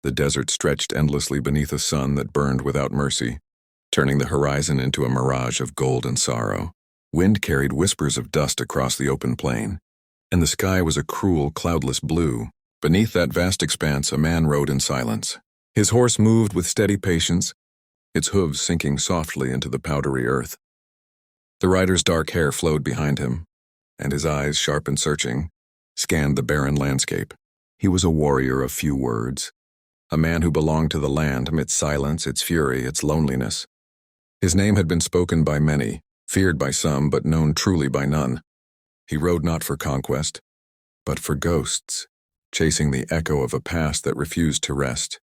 The desert stretched endlessly beneath a sun that burned without mercy, turning the horizon into a mirage of gold and sorrow. Wind carried whispers of dust across the open plain, and the sky was a cruel, cloudless blue. Beneath that vast expanse, a man rode in silence. His horse moved with steady patience, its hooves sinking softly into the powdery earth. The rider's dark hair flowed behind him, and his eyes, sharp and searching, scanned the barren landscape. He was a warrior of few words, a man who belonged to the land amidst silence, its fury, its loneliness. His name had been spoken by many, feared by some, but known truly by none. He rode not for conquest, but for ghosts, chasing the echo of a past that refused to rest.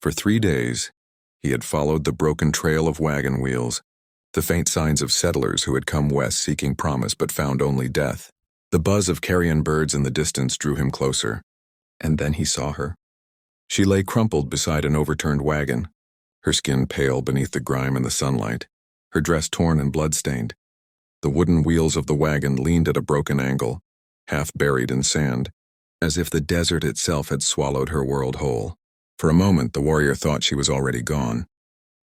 For 3 days, he had followed the broken trail of wagon wheels, the faint signs of settlers who had come west seeking promise but found only death. The buzz of carrion birds in the distance drew him closer, and then he saw her. She lay crumpled beside an overturned wagon, her skin pale beneath the grime and the sunlight, her dress torn and blood-stained. The wooden wheels of the wagon leaned at a broken angle, half buried in sand, as if the desert itself had swallowed her world whole. For a moment, the warrior thought she was already gone,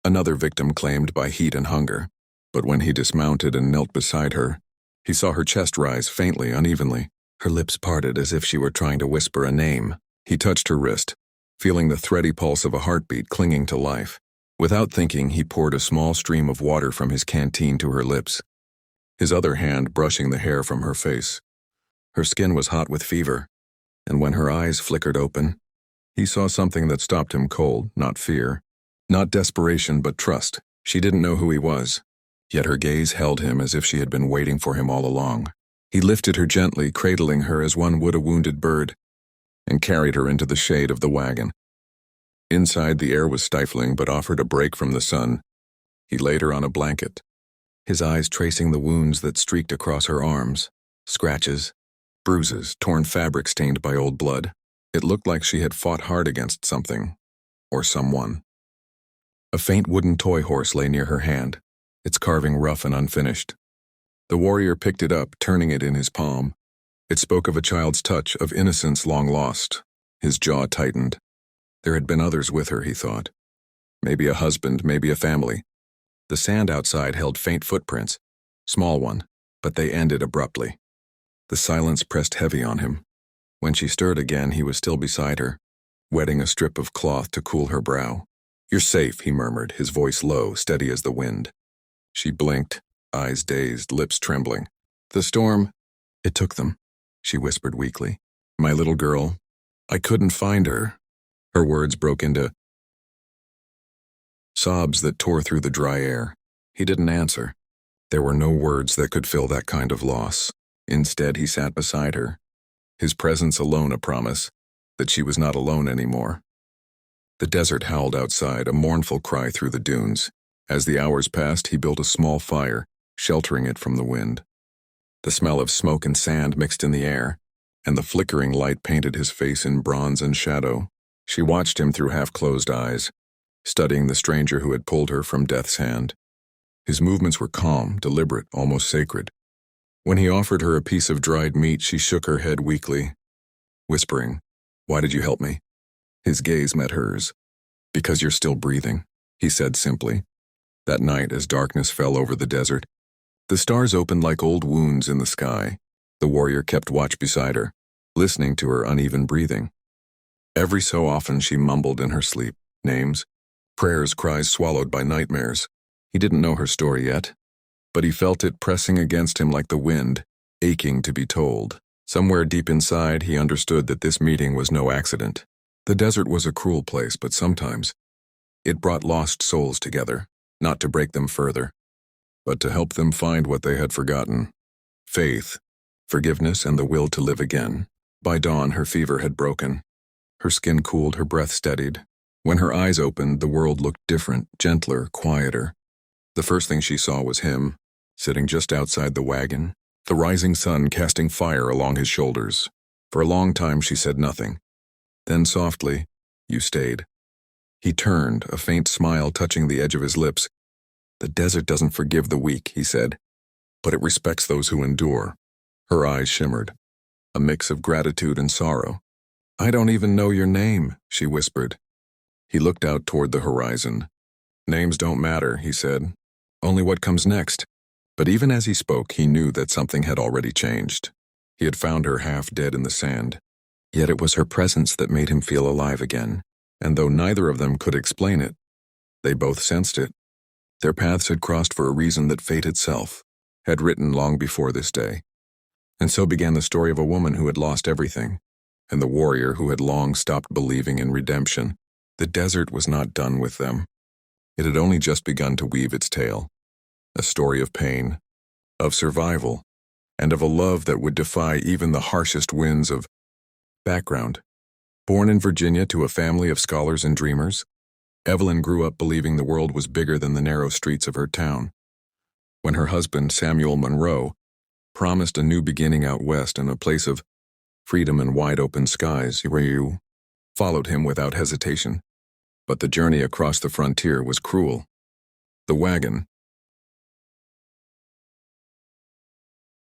another victim claimed by heat and hunger. But when he dismounted and knelt beside her, he saw her chest rise faintly, unevenly. Her lips parted as if she were trying to whisper a name. He touched her wrist, feeling the thready pulse of a heartbeat clinging to life. Without thinking, he poured a small stream of water from his canteen to her lips, his other hand brushing the hair from her face. Her skin was hot with fever, and when her eyes flickered open, he saw something that stopped him cold, not fear, not desperation, but trust. She didn't know who he was, yet her gaze held him as if she had been waiting for him all along. He lifted her gently, cradling her as one would a wounded bird, and carried her into the shade of the wagon. Inside, the air was stifling but offered a break from the sun. He laid her on a blanket, his eyes tracing the wounds that streaked across her arms, scratches, bruises, torn fabric stained by old blood. It looked like she had fought hard against something, or someone. A faint wooden toy horse lay near her hand, its carving rough and unfinished. The warrior picked it up, turning it in his palm. It spoke of a child's touch, of innocence long lost. His jaw tightened. There had been others with her, he thought. Maybe a husband, maybe a family. The sand outside held faint footprints, small one, but they ended abruptly. The silence pressed heavy on him. When she stirred again, he was still beside her, wetting a strip of cloth to cool her brow. "You're safe," he murmured, his voice low, steady as the wind. She blinked, eyes dazed, lips trembling. "The storm, it took them," she whispered weakly. "My little girl, I couldn't find her." Her words broke into sobs that tore through the dry air. He didn't answer. There were no words that could fill that kind of loss. Instead, he sat beside her, his presence alone a promise that she was not alone anymore. The desert howled outside, a mournful cry through the dunes. As the hours passed, he built a small fire, sheltering it from the wind. The smell of smoke and sand mixed in the air, and the flickering light painted his face in bronze and shadow. She watched him through half-closed eyes, studying the stranger who had pulled her from death's hand. His movements were calm, deliberate, almost sacred. When he offered her a piece of dried meat, she shook her head weakly, whispering, "Why did you help me?" His gaze met hers. "Because you're still breathing," he said simply. That night, as darkness fell over the desert, the stars opened like old wounds in the sky. The warrior kept watch beside her, listening to her uneven breathing. Every so often she mumbled in her sleep, names, prayers, cries swallowed by nightmares. He didn't know her story yet, but he felt it pressing against him like the wind, aching to be told. Somewhere deep inside, he understood that this meeting was no accident. The desert was a cruel place, but sometimes it brought lost souls together, not to break them further, but to help them find what they had forgotten: faith, forgiveness, and the will to live again. By dawn, her fever had broken. Her skin cooled, her breath steadied. When her eyes opened, the world looked different, gentler, quieter. The first thing she saw was him, sitting just outside the wagon, the rising sun casting fire along his shoulders. For a long time she said nothing. Then softly, "You stayed." He turned, a faint smile touching the edge of his lips. "The desert doesn't forgive the weak," he said, "but it respects those who endure." Her eyes shimmered, a mix of gratitude and sorrow. "I don't even know your name," she whispered. He looked out toward the horizon. "Names don't matter," he said. "Only what comes next." But even as he spoke, he knew that something had already changed. He had found her half dead in the sand. Yet it was her presence that made him feel alive again, and though neither of them could explain it, they both sensed it. Their paths had crossed for a reason that fate itself had written long before this day. And so began the story of a woman who had lost everything, and the warrior who had long stopped believing in redemption. The desert was not done with them. It had only just begun to weave its tale. A story of pain, of survival, and of a love that would defy even the harshest winds of background. Born in Virginia to a family of scholars and dreamers, Evelyn grew up believing the world was bigger than the narrow streets of her town. When her husband, Samuel Monroe, promised a new beginning out west in a place of freedom and wide-open skies, you followed him without hesitation. But the journey across the frontier was cruel. The wagon,